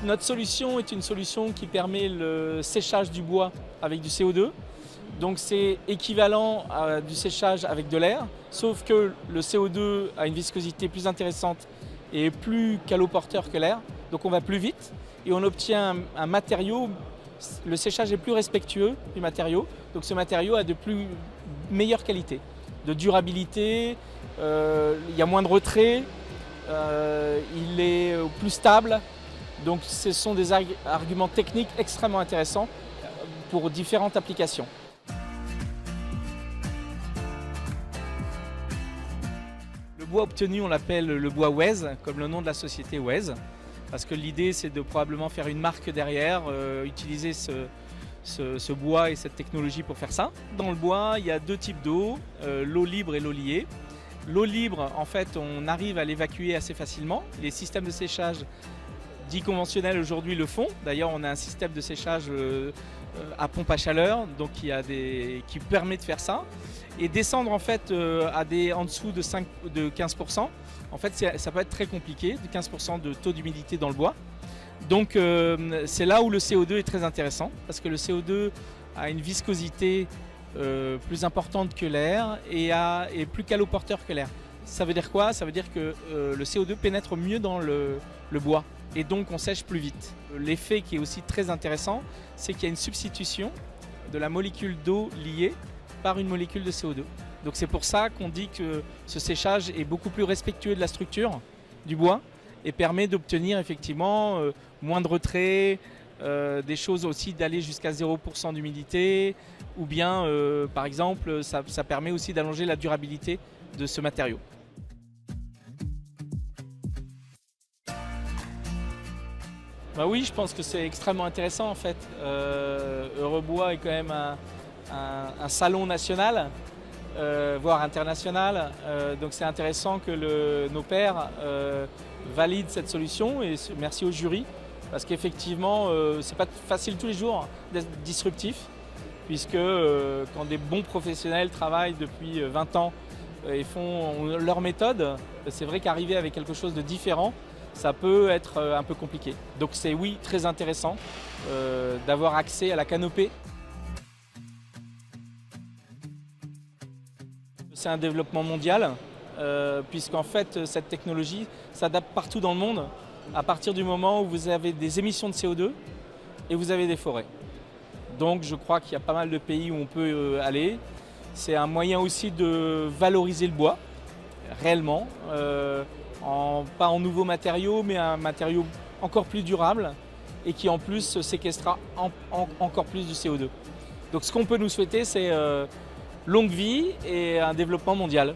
Notre solution est une solution qui permet le séchage du bois avec du CO2. Donc c'est équivalent à du séchage avec de l'air, sauf que le CO2 a une viscosité plus intéressante et est plus caloporteur que l'air. Donc on va plus vite et on obtient un matériau, le séchage est plus respectueux du matériau. Donc ce matériau a de meilleure qualité, de durabilité, il y a moins de retrait, il est plus stable. Donc ce sont des arguments techniques extrêmement intéressants pour différentes applications. Le bois obtenu, on l'appelle le bois Waze, comme le nom de la société Waze, parce que l'idée c'est de probablement faire une marque derrière, utiliser ce bois et cette technologie pour faire ça. Dans le bois, il y a deux types d'eau, l'eau libre et l'eau liée. L'eau libre, en fait, on arrive à l'évacuer assez facilement. Les systèmes de séchage dits conventionnels aujourd'hui le font. D'ailleurs, on a un système de séchage à pompe à chaleur, donc qui permet de faire ça. Et descendre en fait en dessous de 15%, en fait, ça peut être très compliqué, de 15% de taux d'humidité dans le bois. Donc c'est là où le CO2 est très intéressant, parce que le CO2 a une viscosité plus importante que l'air et est plus caloporteur que l'air. Ça veut dire quoi? Ça veut dire que le CO2 pénètre mieux dans le bois et donc on sèche plus vite. L'effet qui est aussi très intéressant, c'est qu'il y a une substitution de la molécule d'eau liée par une molécule de CO2. Donc c'est pour ça qu'on dit que ce séchage est beaucoup plus respectueux de la structure du bois et permet d'obtenir effectivement moins de retrait, des choses aussi d'aller jusqu'à 0% d'humidité, ou bien par exemple ça permet aussi d'allonger la durabilité de ce matériau. Bah oui, je pense que c'est extrêmement intéressant en fait. Eurebois est quand même un salon national, voire international, donc c'est intéressant que nos pairs valident cette solution et merci au jury parce qu'effectivement c'est pas facile tous les jours d'être disruptif puisque quand des bons professionnels travaillent depuis 20 ans et font leur méthode, c'est vrai qu'arriver avec quelque chose de différent, ça peut être un peu compliqué. Donc c'est oui très intéressant d'avoir accès à la canopée. C'est un développement mondial puisqu'en fait cette technologie s'adapte partout dans le monde à partir du moment où vous avez des émissions de CO2 et vous avez des forêts. Donc je crois qu'il y a pas mal de pays où on peut aller. C'est un moyen aussi de valoriser le bois réellement. Pas en nouveaux matériaux, mais un matériau encore plus durable et qui en plus séquestrera encore plus du CO2. Donc ce qu'on peut nous souhaiter, c'est longue vie et un développement mondial.